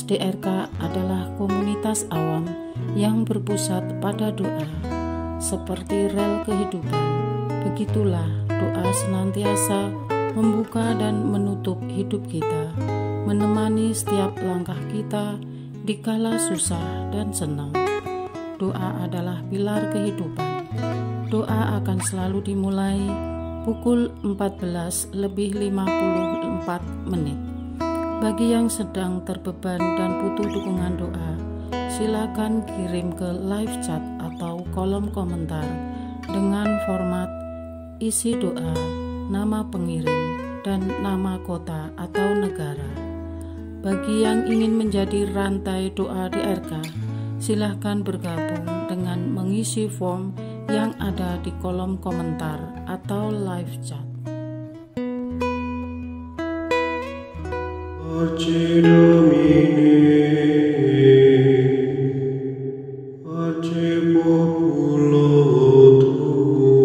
DRK adalah komunitas awam yang berpusat pada doa. Seperti rel kehidupan, begitulah doa senantiasa membuka dan menutup hidup kita, menemani setiap langkah kita di kala susah dan senang. Doa adalah pilar kehidupan. Doa akan selalu dimulai pukul 14:54. Bagi yang sedang terbeban dan butuh dukungan doa, silakan kirim ke live chat atau kolom komentar dengan format isi doa, nama pengirim, dan nama kota atau negara. Bagi yang ingin menjadi rantai doa DRK, silakan bergabung dengan mengisi form yang ada di kolom komentar atau live chat. Pace Domini, pace populo tuo,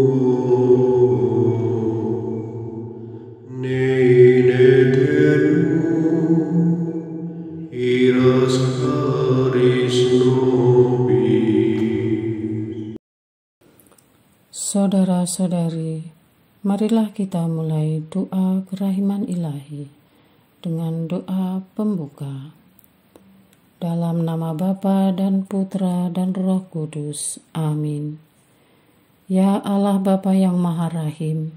ne in aeternum, iras caris nobis. Saudara-saudari, marilah kita mulai doa kerahiman ilahi dengan doa pembuka. Dalam nama Bapa dan Putra dan Roh Kudus. Amin. Ya Allah Bapa yang Maha Rahim,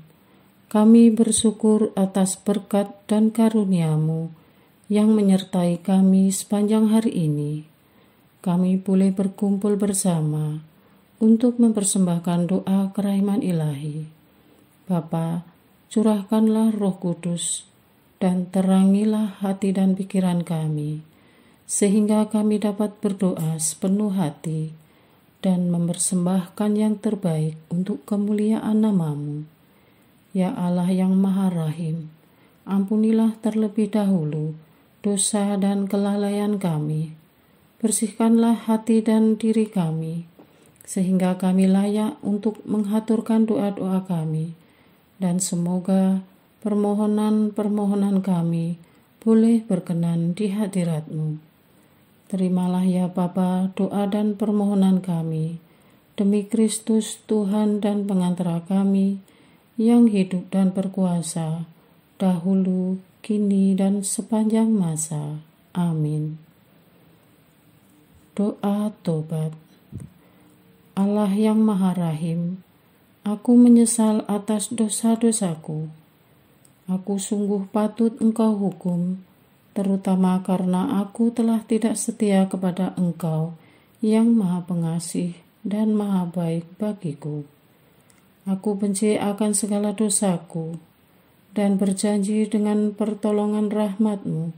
kami bersyukur atas berkat dan karunia-Mu yang menyertai kami sepanjang hari ini. Kami boleh berkumpul bersama untuk mempersembahkan doa kerahiman ilahi. Bapa, curahkanlah Roh Kudus dan terangilah hati dan pikiran kami, sehingga kami dapat berdoa sepenuh hati dan mempersembahkan yang terbaik untuk kemuliaan nama-Mu. Ya Allah yang Maha Rahim, ampunilah terlebih dahulu dosa dan kelalaian kami. Bersihkanlah hati dan diri kami, sehingga kami layak untuk menghaturkan doa-doa kami, dan semoga permohonan-permohonan kami boleh berkenan di hadirat-Mu. Terimalah ya Bapa doa dan permohonan kami, demi Kristus Tuhan dan pengantara kami, yang hidup dan berkuasa, dahulu, kini, dan sepanjang masa. Amin. Doa tobat. Allah yang Maha Rahim, aku menyesal atas dosa-dosaku. Aku sungguh patut Engkau hukum, terutama karena aku telah tidak setia kepada Engkau yang Maha Pengasih dan Maha Baik bagiku. Aku benci akan segala dosaku dan berjanji dengan pertolongan rahmat-Mu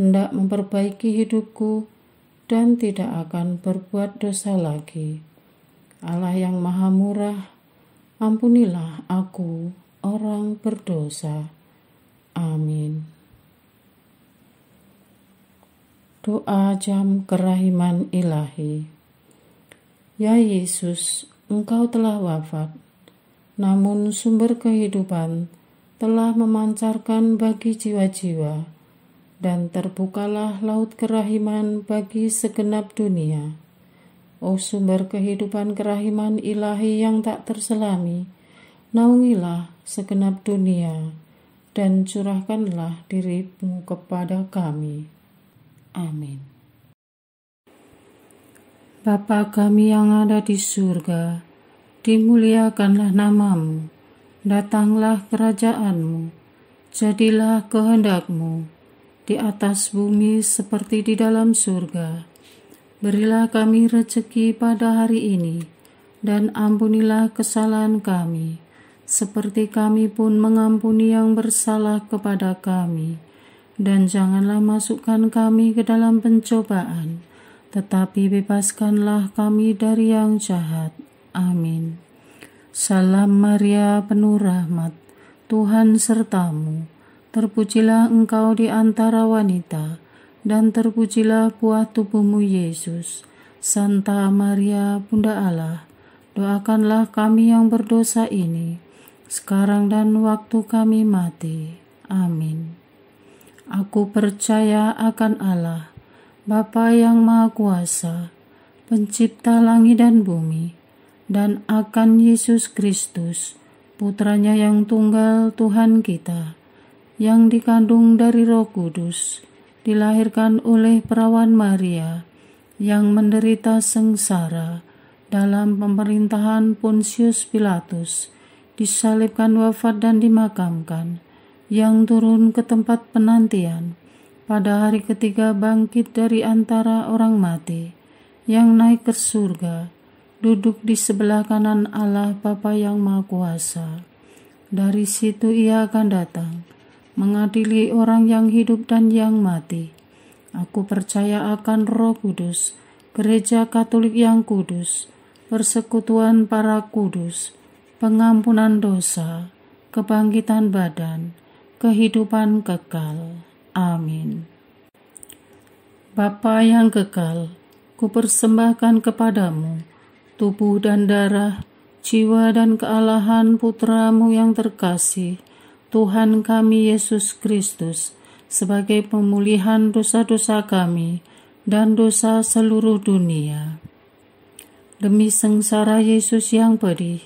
hendak memperbaiki hidupku dan tidak akan berbuat dosa lagi. Allah yang Maha Murah, ampunilah aku, orang berdosa. Amin. Doa jam kerahiman ilahi. Ya Yesus, Engkau telah wafat, namun sumber kehidupan telah memancarkan bagi jiwa-jiwa, dan terbukalah laut kerahiman bagi segenap dunia. O sumber kehidupan kerahiman ilahi yang tak terselami, naungilah segenap dunia, dan curahkanlah diri-Mu kepada kami. Amin. Bapa kami yang ada di surga, dimuliakanlah nama-Mu, datanglah kerajaan-Mu, jadilah kehendak-Mu, di atas bumi seperti di dalam surga. Berilah kami rezeki pada hari ini, dan ampunilah kesalahan kami, seperti kami pun mengampuni yang bersalah kepada kami. Dan janganlah masukkan kami ke dalam pencobaan, tetapi bebaskanlah kami dari yang jahat. Amin. Salam Maria, penuh rahmat, Tuhan serta-Mu. Terpujilah Engkau di antara wanita, dan terpujilah buah tubuh-Mu Yesus. Santa Maria, Bunda Allah, doakanlah kami yang berdosa ini, sekarang dan waktu kami mati. Amin. Aku percaya akan Allah, Bapa yang Maha Kuasa, Pencipta langit dan bumi, dan akan Yesus Kristus, Putranya yang tunggal Tuhan kita, yang dikandung dari Roh Kudus, dilahirkan oleh perawan Maria, yang menderita sengsara dalam pemerintahan Pontius Pilatus, disalibkan, wafat dan dimakamkan, yang turun ke tempat penantian, pada hari ketiga bangkit dari antara orang mati, yang naik ke surga, duduk di sebelah kanan Allah Bapa yang Maha Kuasa. Dari situ Ia akan datang, mengadili orang yang hidup dan yang mati. Aku percaya akan Roh Kudus, Gereja Katolik yang kudus, persekutuan para kudus, pengampunan dosa, kebangkitan badan, kehidupan kekal. Amin. Bapa yang kekal, kupersembahkan kepadamu tubuh dan darah, jiwa dan kealahan Putramu yang terkasih, Tuhan kami Yesus Kristus, sebagai pemulihan dosa-dosa kami dan dosa seluruh dunia. Demi sengsara Yesus yang pedih,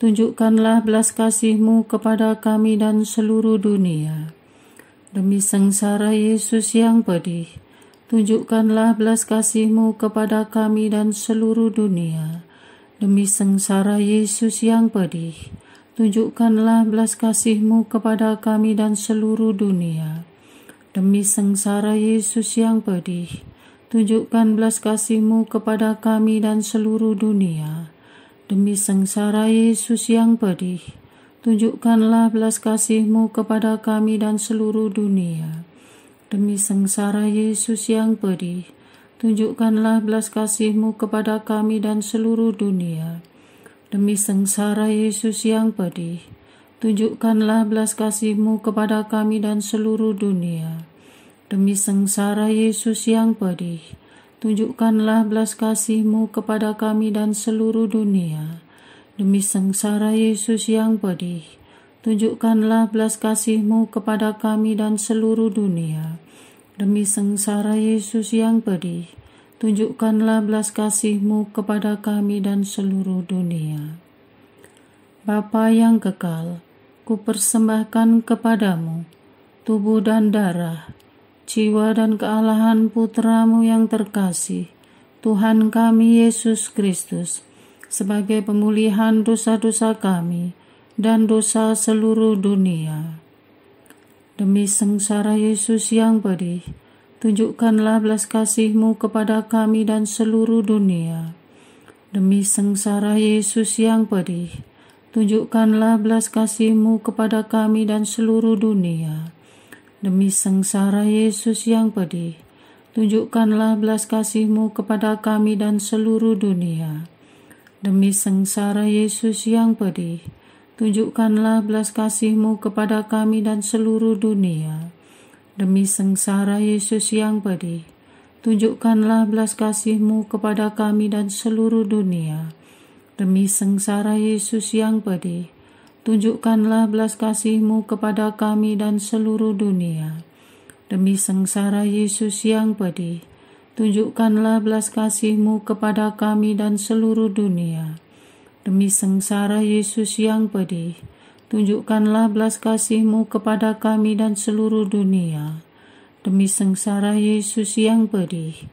tunjukkanlah belas kasih-Mu kepada kami dan seluruh dunia. Demi sengsara Yesus yang pedih, tunjukkanlah belas kasih-Mu kepada kami dan seluruh dunia. Demi sengsara Yesus yang pedih, tunjukkanlah belas kasih-Mu kepada kami dan seluruh dunia. Demi sengsara Yesus yang pedih, tunjukkan belas kasih-Mu kepada kami dan seluruh dunia. Demi sengsara Yesus yang pedih, tunjukkanlah belas kasih-Mu kepada kami dan seluruh dunia. Demi sengsara Yesus yang pedih, tunjukkanlah belas kasih-Mu kepada kami dan seluruh dunia. Demi sengsara Yesus yang pedih, tunjukkanlah belas kasih-Mu kepada kami dan seluruh dunia. Demi sengsara Yesus yang pedih, tunjukkanlah belas kasih-Mu kepada kami dan seluruh dunia. Demi sengsara Yesus yang pedih, tunjukkanlah belas kasih-Mu kepada kami dan seluruh dunia. Demi sengsara Yesus yang pedih, tunjukkanlah belas kasih-Mu kepada kami dan seluruh dunia. Bapa yang kekal, kupersembahkan kepadamu tubuh dan darah, jiwa dan kealahan Putramu yang terkasih, Tuhan kami Yesus Kristus, sebagai pemulihan dosa-dosa kami dan dosa seluruh dunia. Demi sengsara Yesus yang pedih, tunjukkanlah belas kasih-Mu kepada kami dan seluruh dunia. Demi sengsara Yesus yang pedih, tunjukkanlah belas kasih-Mu kepada kami dan seluruh dunia. Demi sengsara Yesus yang pedih, tunjukkanlah belas kasih-Mu kepada kami dan seluruh dunia. Demi sengsara Yesus yang pedih, tunjukkanlah belas kasih-Mu kepada kami dan seluruh dunia. Demi sengsara Yesus yang pedih, tunjukkanlah belas kasih-Mu kepada kami dan seluruh dunia. Demi sengsara Yesus yang pedih, tunjukkanlah belas kasih-Mu kepada kami dan seluruh dunia. Demi sengsara Yesus yang pedih, tunjukkanlah belas kasih-Mu kepada kami dan seluruh dunia. Demi sengsara Yesus yang pedih, tunjukkanlah belas kasih-Mu kepada kami dan seluruh dunia. Demi sengsara Yesus yang pedih,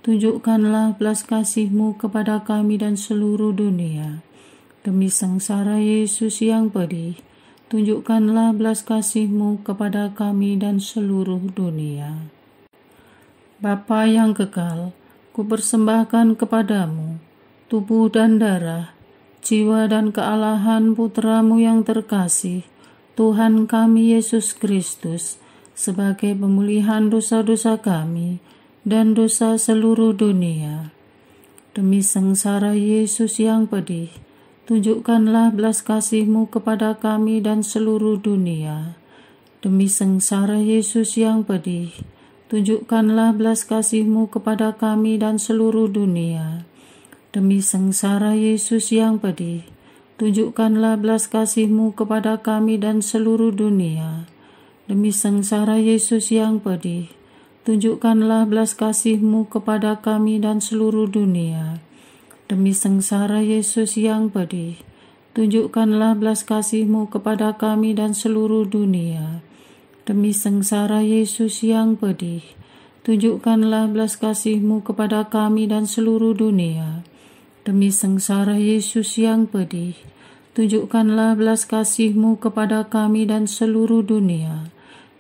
tunjukkanlah belas kasih-Mu kepada kami dan seluruh dunia. Demi sengsara Yesus yang pedih, tunjukkanlah belas kasih-Mu kepada kami dan seluruh dunia. Bapa yang kekal, kupersembahkan kepadamu tubuh dan darah, jiwa dan kealahan Putramu yang terkasih, Tuhan kami Yesus Kristus, sebagai pemulihan dosa-dosa kami dan dosa seluruh dunia. Demi sengsara Yesus yang pedih, tunjukkanlah belas kasih-Mu kepada kami dan seluruh dunia. Demi sengsara Yesus yang pedih, tunjukkanlah belas kasih-Mu kepada kami dan seluruh dunia. Demi sengsara Yesus yang pedih, tunjukkanlah belas kasih-Mu kepada kami dan seluruh dunia. Demi sengsara Yesus yang pedih, tunjukkanlah belas kasih-Mu kepada kami dan seluruh dunia. Demi sengsara Yesus yang pedih, tunjukkanlah belas kasih-Mu kepada kami dan seluruh dunia. Demi sengsara Yesus yang pedih, tunjukkanlah belas kasih-Mu kepada kami dan seluruh dunia. Demi sengsara Yesus yang pedih, tunjukkanlah belas kasih-Mu kepada kami dan seluruh dunia.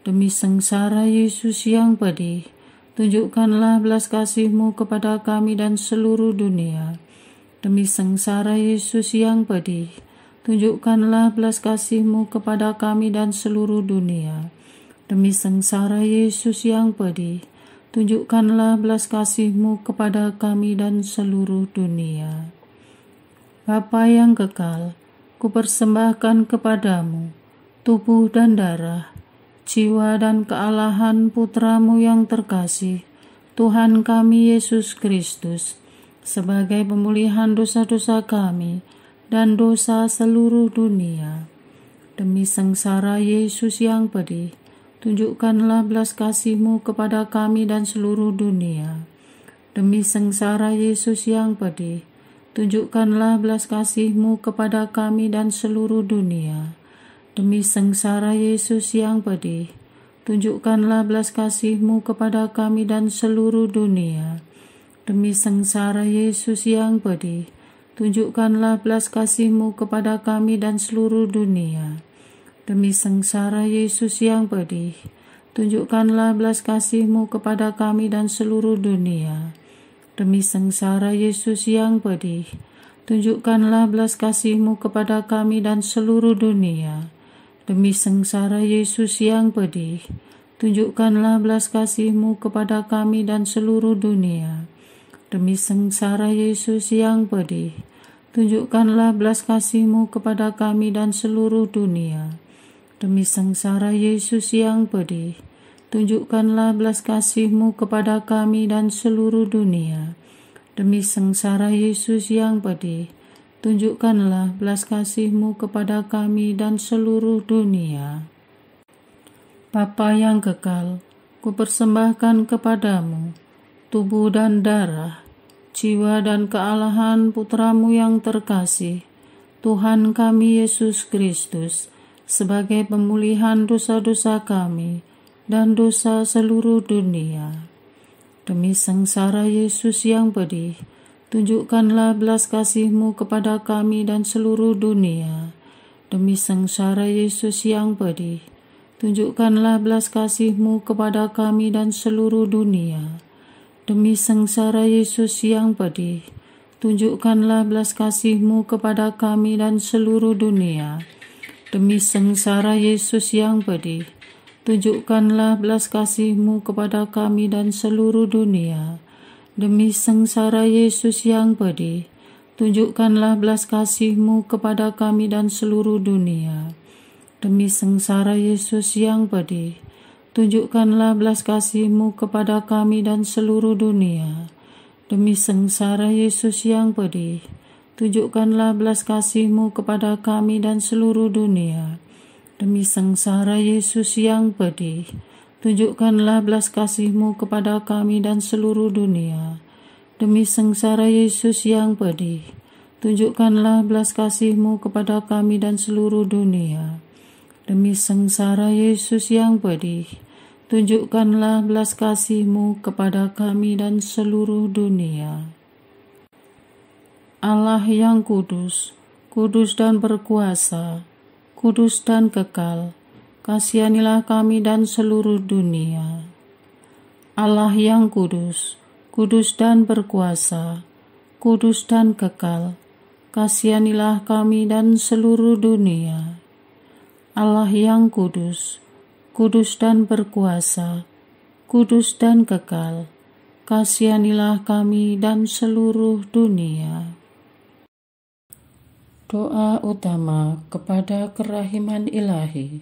Demi sengsara Yesus yang pedih, tunjukkanlah belas kasih-Mu kepada kami dan seluruh dunia. Demi sengsara Yesus yang pedih, tunjukkanlah belas kasih-Mu kepada kami dan seluruh dunia. Demi sengsara Yesus yang pedih, tunjukkanlah belas kasih-Mu kepada kami dan seluruh dunia. Bapa yang kekal, kupersembahkan kepadamu tubuh dan darah, jiwa dan kealahan Putra-Mu yang terkasih, Tuhan kami Yesus Kristus, sebagai pemulihan dosa-dosa kami dan dosa seluruh dunia. Demi sengsara Yesus yang pedih, tunjukkanlah belas kasih-Mu kepada kami dan seluruh dunia. Demi sengsara Yesus yang pedih, tunjukkanlah belas kasih-Mu kepada kami dan seluruh dunia. Demi sengsara Yesus yang pedih, tunjukkanlah belas kasih-Mu kepada kami dan seluruh dunia. Demi sengsara Yesus yang pedih, tunjukkanlah belas kasih-Mu kepada kami dan seluruh dunia. Demi sengsara Yesus yang pedih, tunjukkanlah belas kasih-Mu kepada kami dan seluruh dunia. Demi sengsara Yesus yang pedih, tunjukkanlah belas kasih-Mu kepada kami dan seluruh dunia. Demi sengsara Yesus yang pedih, tunjukkanlah belas kasih-Mu kepada kami dan seluruh dunia. Demi sengsara Yesus yang pedih, tunjukkanlah belas kasih-Mu kepada kami dan seluruh dunia. Demi sengsara Yesus yang pedih, tunjukkanlah belas kasih-Mu kepada kami dan seluruh dunia. Demi sengsara Yesus yang pedih, tunjukkanlah belas kasih-Mu kepada kami dan seluruh dunia. Bapa yang kekal, kupersembahkan kepadamu tubuh dan darah, jiwa dan kealahan Putra-Mu yang terkasih, Tuhan kami Yesus Kristus, sebagai pemulihan dosa-dosa kami dan dosa seluruh dunia. Demi sengsara Yesus yang pedih, tunjukkanlah belas kasih-Mu kepada kami dan seluruh dunia. Demi sengsara Yesus yang pedih, tunjukkanlah belas kasih-Mu kepada kami dan seluruh dunia. Demi sengsara Yesus yang pedih, tunjukkanlah belas kasih-Mu kepada kami dan seluruh dunia. Demi sengsara Yesus yang pedih, tunjukkanlah belas kasih-Mu kepada kami dan seluruh dunia. Demi sengsara Yesus yang pedih, tunjukkanlah belas kasih-Mu kepada kami dan seluruh dunia. Demi sengsara Yesus yang pedih, tunjukkanlah belas kasih-Mu kepada kami dan seluruh dunia. Demi sengsara Yesus yang pedih, tunjukkanlah belas kasih-Mu kepada kami dan seluruh dunia. Demi sengsara Yesus yang pedih, tunjukkanlah belas kasih-Mu kepada kami dan seluruh dunia. Demi sengsara Yesus yang pedih, tunjukkanlah belas kasih-Mu kepada kami dan seluruh dunia. Demi sengsara Yesus yang pedih, tunjukkanlah belas kasih-Mu kepada kami dan seluruh dunia. Allah yang kudus, kudus dan berkuasa, kudus dan kekal, kasihanilah kami dan seluruh dunia. Allah yang kudus, kudus dan berkuasa, kudus dan kekal, kasihanilah kami dan seluruh dunia. Allah yang kudus, kudus dan berkuasa, kudus dan kekal, kasihanilah kami dan seluruh dunia. Doa utama kepada kerahiman ilahi.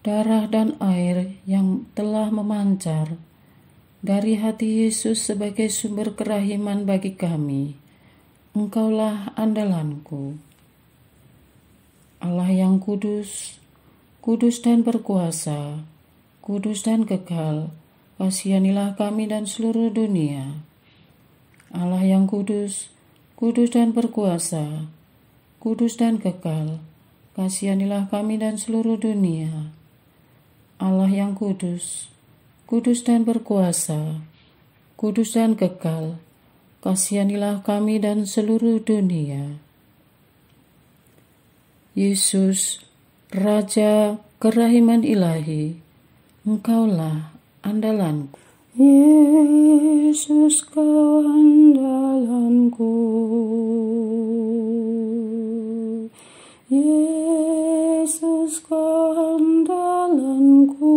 Darah dan air yang telah memancar dari hati Yesus sebagai sumber kerahiman bagi kami, Engkaulah andalanku. Allah yang kudus, kudus dan berkuasa, kudus dan kekal, kasihanilah kami dan seluruh dunia. Allah yang kudus, kudus dan berkuasa, kudus dan kekal, kasihanilah kami dan seluruh dunia. Allah yang kudus, kudus dan berkuasa, kudus dan kekal, kasihanilah kami dan seluruh dunia. Yesus, Raja kerahiman ilahi, Engkaulah andalanku. Yesus, Kau andalanku. Yesus, Kau andalanku.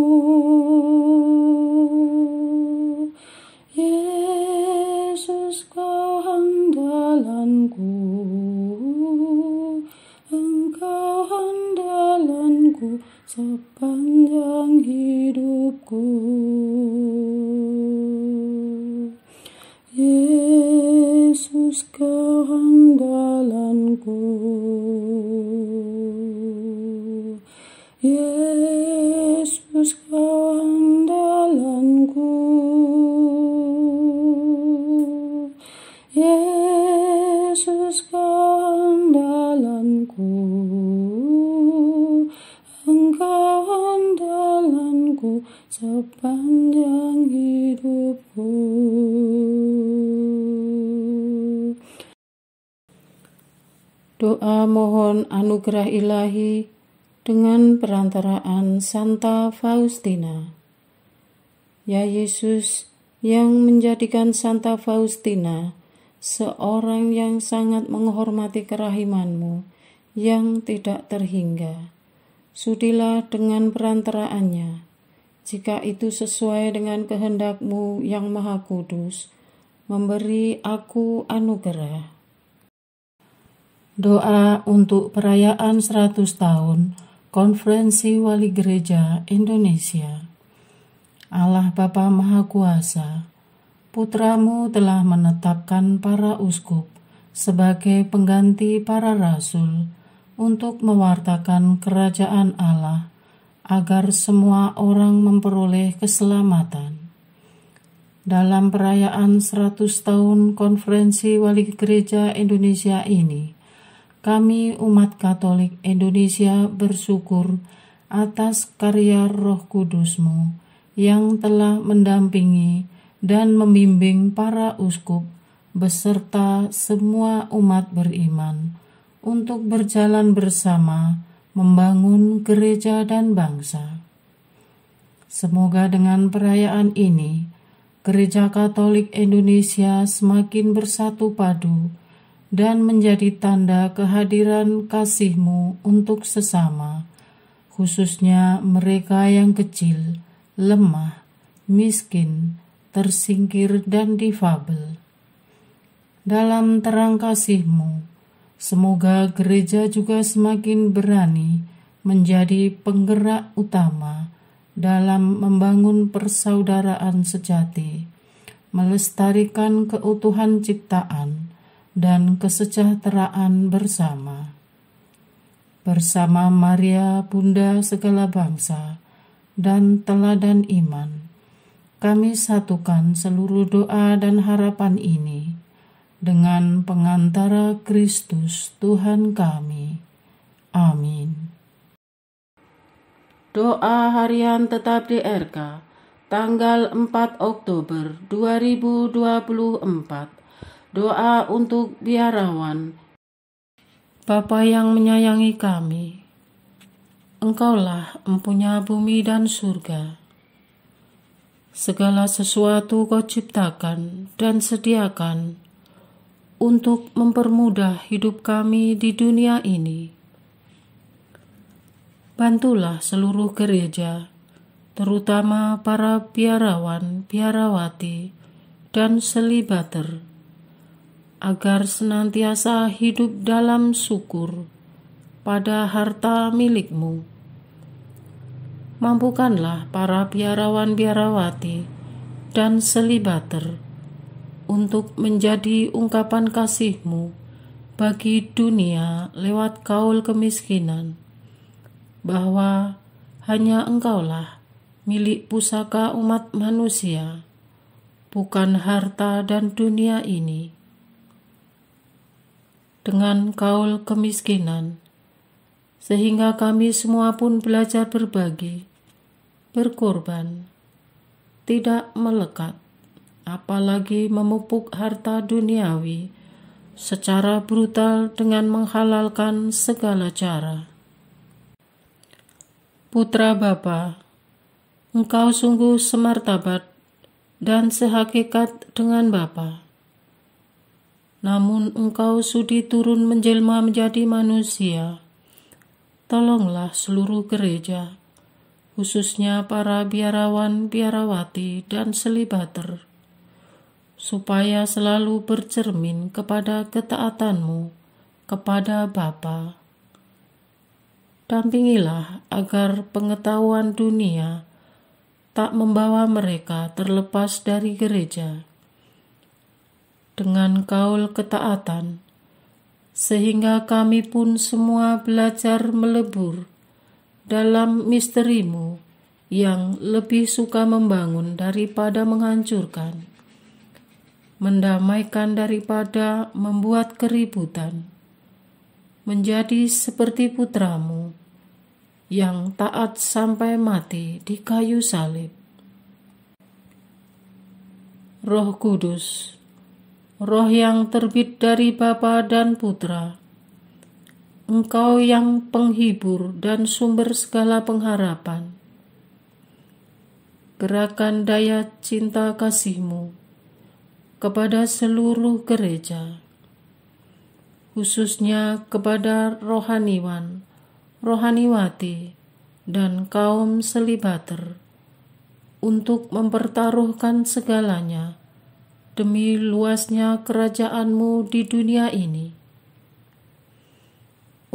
Yesus, Kau andalanku. Engkau andalanku sepanjang hidupku. Yesus, Kau andalanku. Yesus, Kau andalanku. Yesus, Kau andalanku. Engkau andalanku sepanjang hidupku. Doa mohon anugerah ilahi dengan perantaraan Santa Faustina. Ya Yesus, yang menjadikan Santa Faustina seorang yang sangat menghormati kerahiman-Mu yang tidak terhingga, sudilah dengan perantaraannya, jika itu sesuai dengan kehendak-Mu yang maha kudus, memberi aku anugerah. Doa untuk perayaan 100 tahun Konferensi Wali Gereja Indonesia. Allah Bapa Maha Kuasa, Putra-Mu telah menetapkan para uskup sebagai pengganti para rasul untuk mewartakan kerajaan Allah, agar semua orang memperoleh keselamatan. Dalam perayaan 100 tahun Konferensi Wali Gereja Indonesia ini, kami umat Katolik Indonesia bersyukur atas karya Roh Kudus-Mu yang telah mendampingi dan membimbing para uskup beserta semua umat beriman untuk berjalan bersama membangun gereja dan bangsa. Semoga dengan perayaan ini, Gereja Katolik Indonesia semakin bersatu padu dan menjadi tanda kehadiran kasih-Mu untuk sesama, khususnya mereka yang kecil, lemah, miskin, tersingkir, dan difabel. Dalam terang kasih-Mu, semoga gereja juga semakin berani menjadi penggerak utama dalam membangun persaudaraan sejati, melestarikan keutuhan ciptaan, dan kesejahteraan bersama. Bersama Maria, Bunda segala bangsa, dan teladan iman, kami satukan seluruh doa dan harapan ini dengan pengantara Kristus Tuhan kami. Amin. Doa harian tetap DRK, tanggal 4 Oktober 2024. Doa untuk biarawan. Bapa yang menyayangi kami, Engkaulah empunya bumi dan surga. Segala sesuatu Kau ciptakan dan sediakan untuk mempermudah hidup kami di dunia ini. Bantulah seluruh gereja, terutama para biarawan, biarawati, dan selibater, agar senantiasa hidup dalam syukur pada harta milik-Mu. Mampukanlah para biarawan-biarawati dan selibater untuk menjadi ungkapan kasih-Mu bagi dunia lewat kaul kemiskinan, bahwa hanya Engkaulah milik pusaka umat manusia, bukan harta dan dunia ini. Dengan kaul kemiskinan, sehingga kami semua pun belajar berbagi, berkorban, tidak melekat, apalagi memupuk harta duniawi secara brutal dengan menghalalkan segala cara. Putra Bapa, Engkau sungguh semartabat dan sehakikat dengan Bapa. Namun Engkau sudi turun menjelma menjadi manusia. Tolonglah seluruh gereja, khususnya para biarawan, biarawati, dan selibater, supaya selalu bercermin kepada ketaatan-Mu kepada Bapa. Dampingilah agar pengetahuan dunia tak membawa mereka terlepas dari gereja. Dengan kaul ketaatan, sehingga kami pun semua belajar melebur dalam misteri-Mu yang lebih suka membangun daripada menghancurkan, mendamaikan daripada membuat keributan, menjadi seperti putra-Mu yang taat sampai mati di kayu salib. Roh Kudus, Roh yang terbit dari Bapa dan Putra, Engkau yang penghibur dan sumber segala pengharapan, gerakan daya cinta kasih-Mu kepada seluruh gereja, khususnya kepada rohaniwan, rohaniwati, dan kaum selibater, untuk mempertaruhkan segalanya demi luasnya kerajaan-Mu di dunia ini.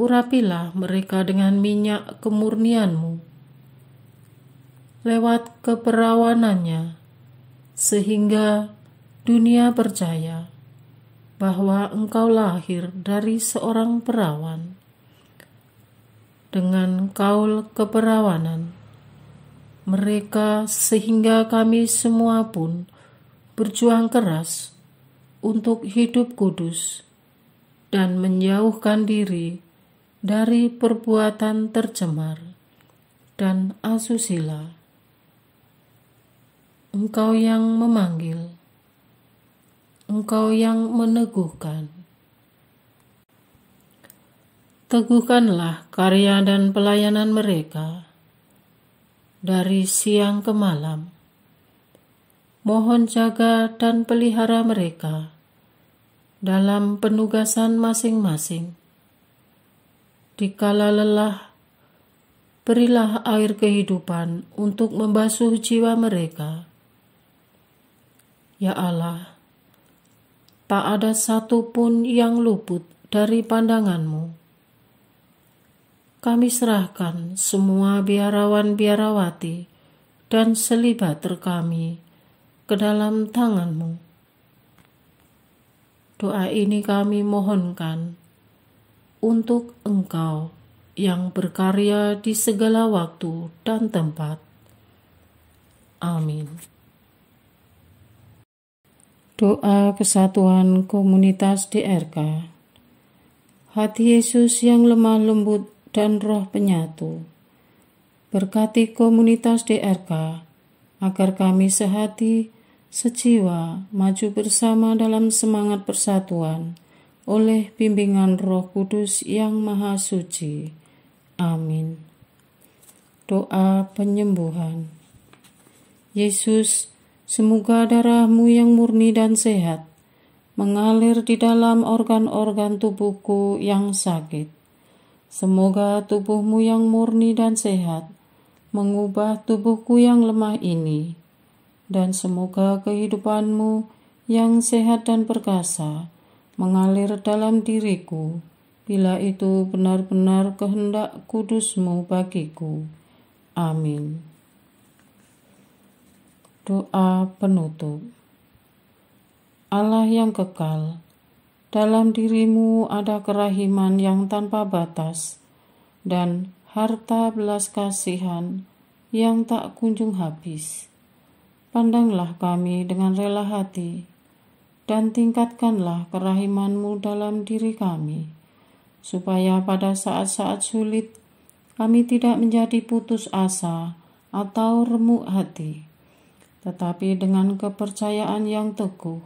Urapilah mereka dengan minyak kemurnian-Mu, lewat keperawanannya, sehingga dunia percaya bahwa Engkau lahir dari seorang perawan. Dengan kaul keperawanan mereka, sehingga kami semua pun berjuang keras untuk hidup kudus dan menjauhkan diri dari perbuatan tercemar dan asusila. Engkau yang memanggil, Engkau yang meneguhkan. Teguhkanlah karya dan pelayanan mereka dari siang ke malam. Mohon jaga dan pelihara mereka dalam penugasan masing-masing. Dikala lelah, berilah air kehidupan untuk membasuh jiwa mereka. Ya Allah, tak ada satu pun yang luput dari pandangan-Mu. Kami serahkan semua biarawan-biarawati dan selibater kami ke dalam tangan-Mu. Doa ini kami mohonkan untuk Engkau yang berkarya di segala waktu dan tempat. Amin. Doa kesatuan komunitas DRK. Hati Yesus yang lemah lembut dan roh penyatu, berkati komunitas DRK agar kami sehati, sejiwa, maju bersama dalam semangat persatuan oleh bimbingan Roh Kudus yang Maha Suci. Amin. Doa penyembuhan. Yesus, semoga darah-Mu yang murni dan sehat mengalir di dalam organ-organ tubuhku yang sakit. Semoga tubuh-Mu yang murni dan sehat mengubah tubuhku yang lemah ini, dan semoga kehidupan-Mu yang sehat dan perkasa mengalir dalam diriku, bila itu benar-benar kehendak kudus-Mu bagiku. Amin. Doa penutup. Allah yang kekal, dalam diri-Mu ada kerahiman yang tanpa batas, dan harta belas kasihan yang tak kunjung habis. Pandanglah kami dengan rela hati, dan tingkatkanlah kerahiman-Mu dalam diri kami, supaya pada saat-saat sulit kami tidak menjadi putus asa atau remuk hati, tetapi dengan kepercayaan yang teguh,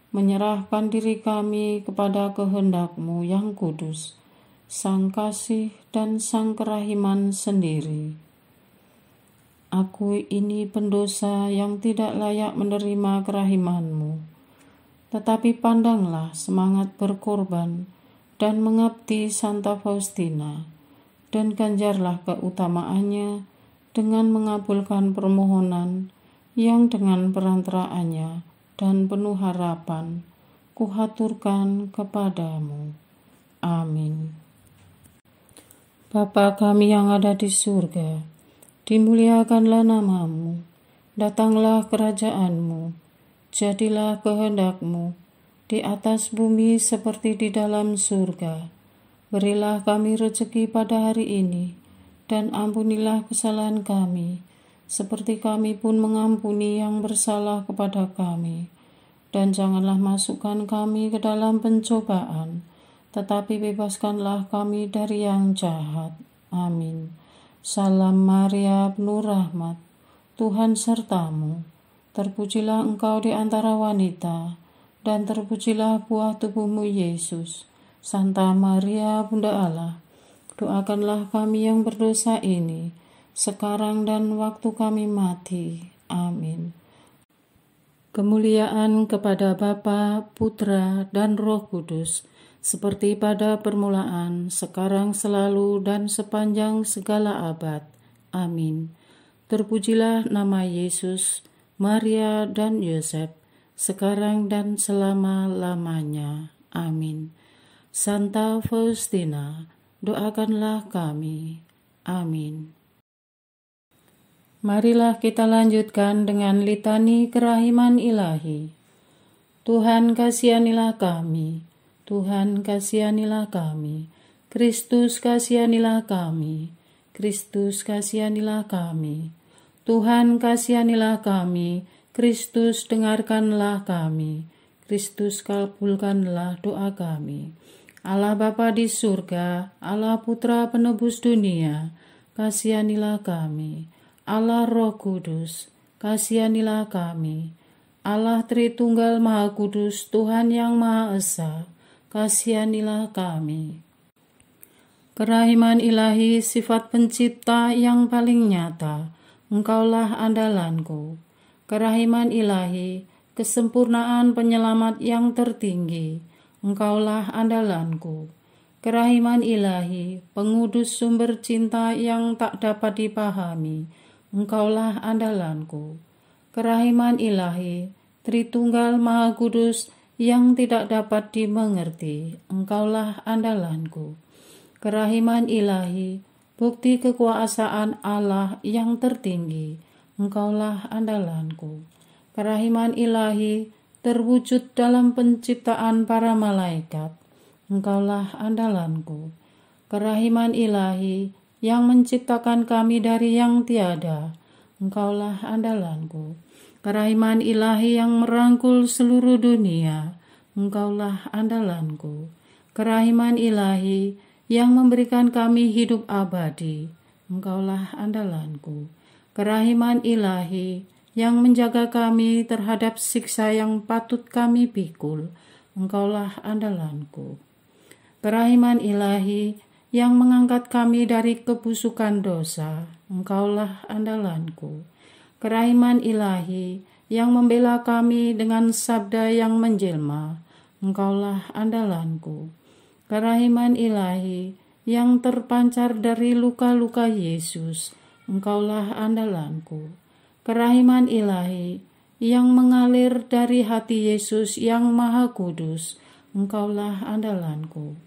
menyerahkan diri kami kepada kehendak-Mu yang kudus, Sang Kasih dan Sang Kerahiman sendiri. Aku ini pendosa yang tidak layak menerima kerahiman-Mu, tetapi pandanglah semangat berkorban dan mengabdi Santa Faustina, dan ganjarlah keutamaannya dengan mengabulkan permohonan yang dengan perantaraannya dan penuh harapan kuhaturkan kepadamu. Amin. Bapa kami yang ada di surga, dimuliakanlah nama-Mu, datanglah kerajaan-Mu, jadilah kehendak-Mu di atas bumi seperti di dalam surga. Berilah kami rezeki pada hari ini, dan ampunilah kesalahan kami, seperti kami pun mengampuni yang bersalah kepada kami. Dan janganlah masukkan kami ke dalam pencobaan, tetapi bebaskanlah kami dari yang jahat. Amin. Salam Maria, penuh rahmat, Tuhan sertamu. Terpujilah engkau di antara wanita, dan terpujilah buah tubuhmu Yesus. Santa Maria, Bunda Allah, doakanlah kami yang berdosa ini, sekarang dan waktu kami mati. Amin. Kemuliaan kepada Bapa, Putra, dan Roh Kudus, seperti pada permulaan, sekarang, selalu, dan sepanjang segala abad. Amin. Terpujilah nama Yesus, Maria, dan Yosef, sekarang dan selama-lamanya. Amin. Santa Faustina, doakanlah kami. Amin. Marilah kita lanjutkan dengan litani kerahiman ilahi. Tuhan kasihanilah kami, Tuhan kasihanilah kami, Kristus kasihanilah kami, Kristus kasihanilah kami, Tuhan kasihanilah kami, Kristus dengarkanlah kami, Kristus kabulkanlah doa kami. Allah Bapa di surga, Allah Putra penebus dunia, kasihanilah kami. Allah Roh Kudus, kasihanilah kami. Allah Tritunggal Maha Kudus, Tuhan yang Maha Esa, kasihanilah kami. Kerahiman ilahi, sifat pencipta yang paling nyata, Engkaulah andalanku. Kerahiman ilahi, kesempurnaan penyelamat yang tertinggi, Engkaulah andalanku. Kerahiman ilahi, pengudus sumber cinta yang tak dapat dipahami, Engkaulah andalanku. Kerahiman ilahi, Tritunggal Maha Kudus yang tidak dapat dimengerti, Engkaulah andalanku. Kerahiman ilahi, bukti kekuasaan Allah yang tertinggi, Engkaulah andalanku. Kerahiman ilahi, terwujud dalam penciptaan para malaikat, Engkaulah andalanku. Kerahiman ilahi, yang menciptakan kami dari yang tiada, Engkaulah andalanku. Kerahiman ilahi yang merangkul seluruh dunia, Engkaulah andalanku. Kerahiman ilahi yang memberikan kami hidup abadi, Engkaulah andalanku. Kerahiman ilahi yang menjaga kami terhadap siksa yang patut kami pikul, Engkaulah andalanku. Kerahiman ilahi yang mengangkat kami dari kebusukan dosa, Engkaulah andalanku. Kerahiman ilahi yang membela kami dengan sabda yang menjelma, Engkaulah andalanku. Kerahiman ilahi yang terpancar dari luka-luka Yesus, Engkaulah andalanku. Kerahiman ilahi yang mengalir dari hati Yesus yang Maha Kudus, Engkaulah andalanku.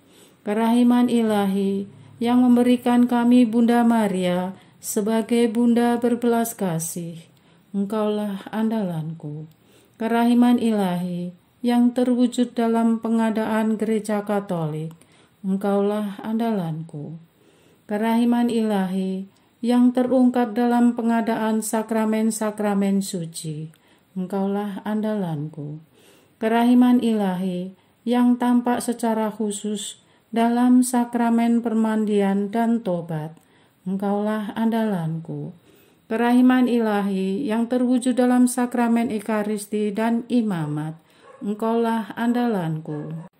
Kerahiman ilahi yang memberikan kami Bunda Maria sebagai Bunda berbelas kasih, Engkaulah andalanku. Kerahiman ilahi yang terwujud dalam pengadaan Gereja Katolik, Engkaulah andalanku. Kerahiman ilahi yang terungkap dalam pengadaan sakramen-sakramen suci. Engkaulah andalanku. Kerahiman ilahi yang tampak secara khusus dalam sakramen permandian dan tobat. Engkaulah andalanku. Kerahiman ilahi yang terwujud dalam sakramen ekaristi dan imamat. Engkaulah andalanku.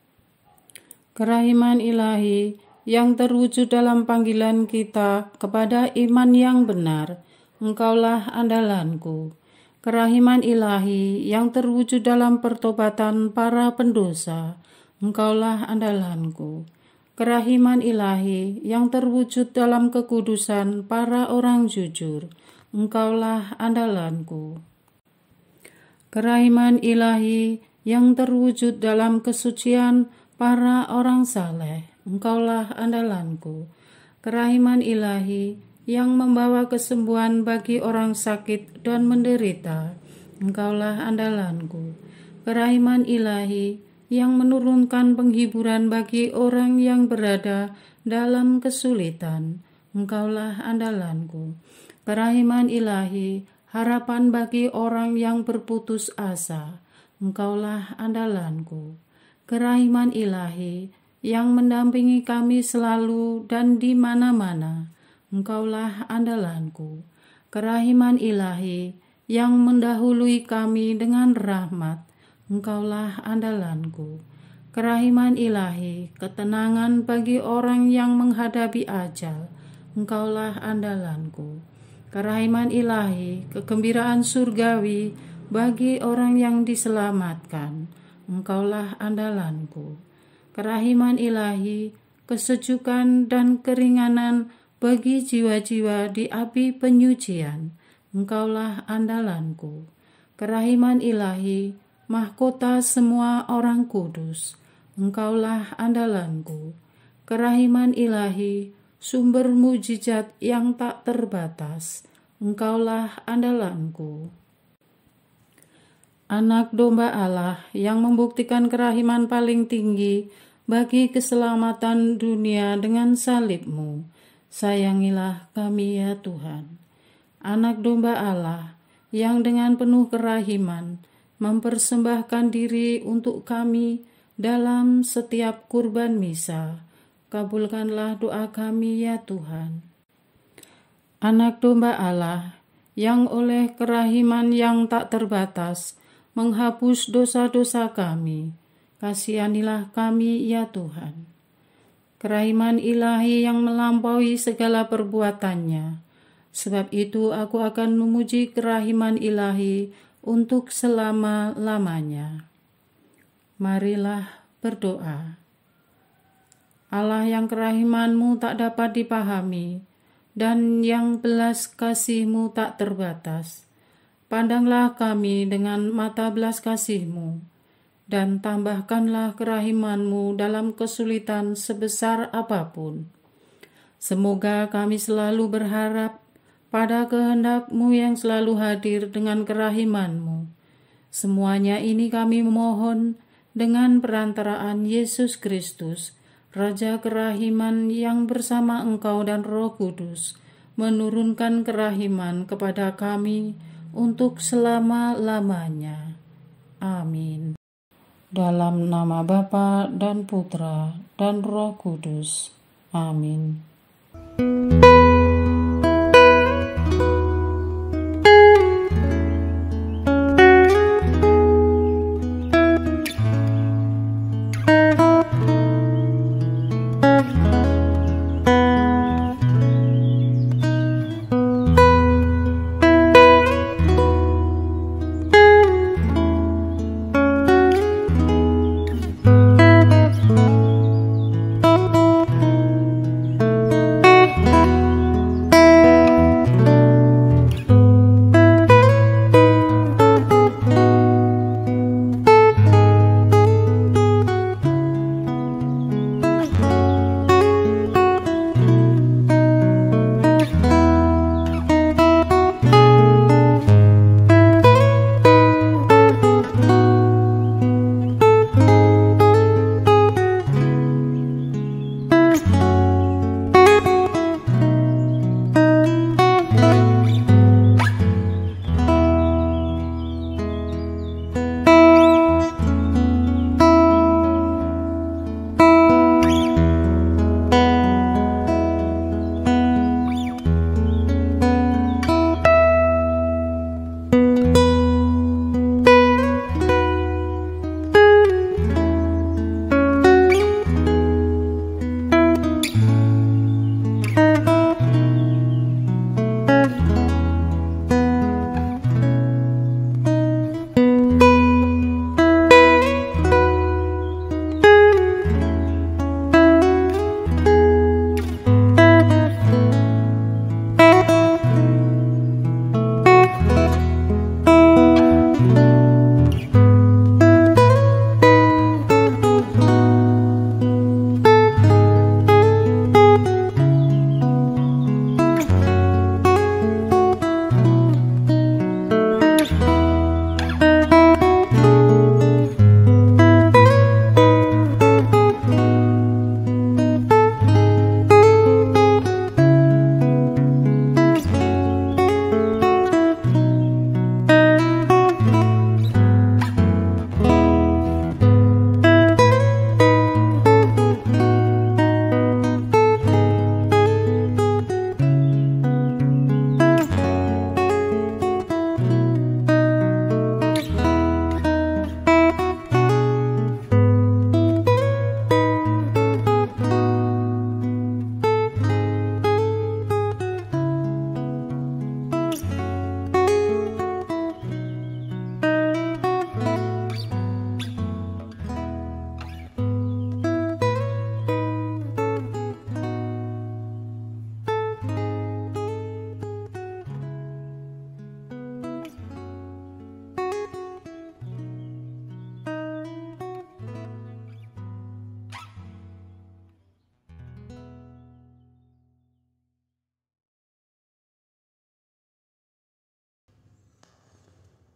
Kerahiman ilahi yang terwujud dalam panggilan kita kepada iman yang benar. Engkaulah andalanku. Kerahiman ilahi yang terwujud dalam pertobatan para pendosa. Engkaulah andalanku. Kerahiman ilahi yang terwujud dalam kekudusan para orang jujur. Engkaulah andalanku. Kerahiman ilahi yang terwujud dalam kesucian para orang saleh. Engkaulah andalanku. Kerahiman ilahi yang membawa kesembuhan bagi orang sakit dan menderita. Engkaulah andalanku. Kerahiman ilahi yang menurunkan penghiburan bagi orang yang berada dalam kesulitan. Engkaulah andalanku. Kerahiman ilahi, harapan bagi orang yang berputus asa. Engkaulah andalanku. Kerahiman ilahi yang mendampingi kami selalu dan di mana-mana. Engkaulah andalanku. Kerahiman ilahi yang mendahului kami dengan rahmat. Engkaulah andalanku. Kerahiman ilahi, ketenangan bagi orang yang menghadapi ajal. Engkaulah andalanku. Kerahiman ilahi, kegembiraan surgawi bagi orang yang diselamatkan. Engkaulah andalanku. Kerahiman ilahi, kesejukan dan keringanan bagi jiwa-jiwa di api penyucian. Engkaulah andalanku. Kerahiman ilahi, mahkota semua orang kudus. Engkaulah andalanku. Kerahiman ilahi, sumber mujizat yang tak terbatas. Engkaulah andalanku. Anak domba Allah yang membuktikan kerahiman paling tinggi bagi keselamatan dunia dengan salib-Mu. Sayangilah kami ya Tuhan. Anak domba Allah yang dengan penuh kerahiman mempersembahkan diri untuk kami dalam setiap kurban misa. Kabulkanlah doa kami ya Tuhan. Anak domba Allah yang oleh kerahiman yang tak terbatas menghapus dosa-dosa kami. Kasihanilah kami ya Tuhan. Kerahiman ilahi yang melampaui segala perbuatannya. Sebab itu aku akan memuji kerahiman ilahi untuk selama-lamanya. Marilah berdoa. Allah yang kerahiman-Mu tak dapat dipahami, dan yang belas kasih-Mu tak terbatas. Pandanglah kami dengan mata belas kasih-Mu, dan tambahkanlah kerahiman-Mu dalam kesulitan sebesar apapun. Semoga kami selalu berharap pada kehendak-Mu yang selalu hadir dengan kerahiman-Mu. Semuanya ini kami memohon dengan perantaraan Yesus Kristus, Raja kerahiman yang bersama Engkau dan Roh Kudus, menurunkan kerahiman kepada kami untuk selama-lamanya. Amin. Dalam nama Bapa dan Putra dan Roh Kudus. Amin.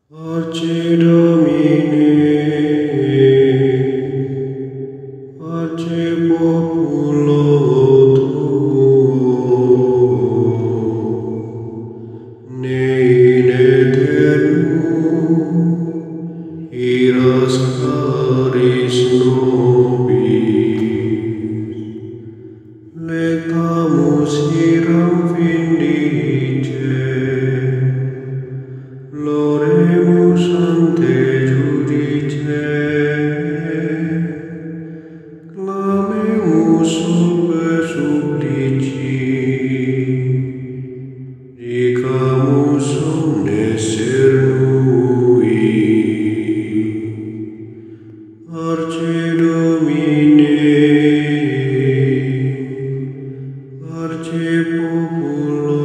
Arce Domine, Arce Populo Tuo, ne in aeternum iras caris nobis, lectamus iram vindice, Loremus ante judice, clamemus sube supplici, dicamus omnes cernui. Arce Domine, Arce Populo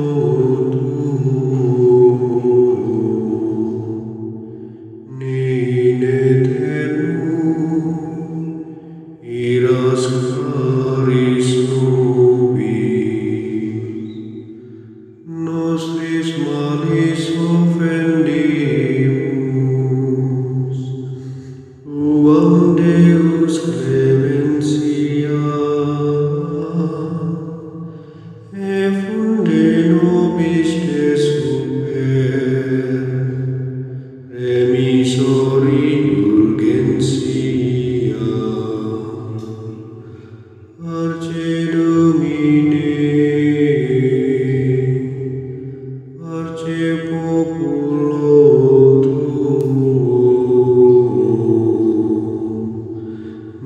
in aeternum iras caris nobis, nostris malis offendimus, uam Deus clementia, e funde nobis te super, remisori indulgentia. Arce Domine, Arce Populo Tuo,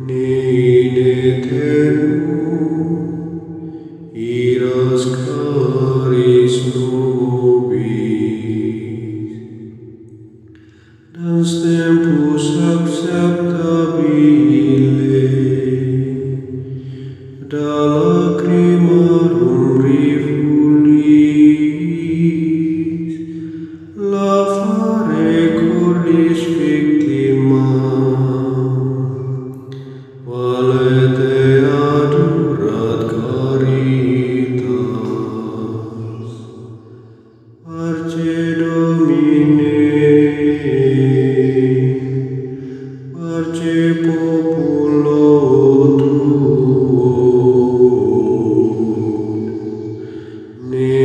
ne in aeternum iras caris nobis. Dans tempus acceptabile, da lacrimarum rifulis, lavare cordis victima, valete adurat caritas. Arce Domine, Arce Populo Tuo, ne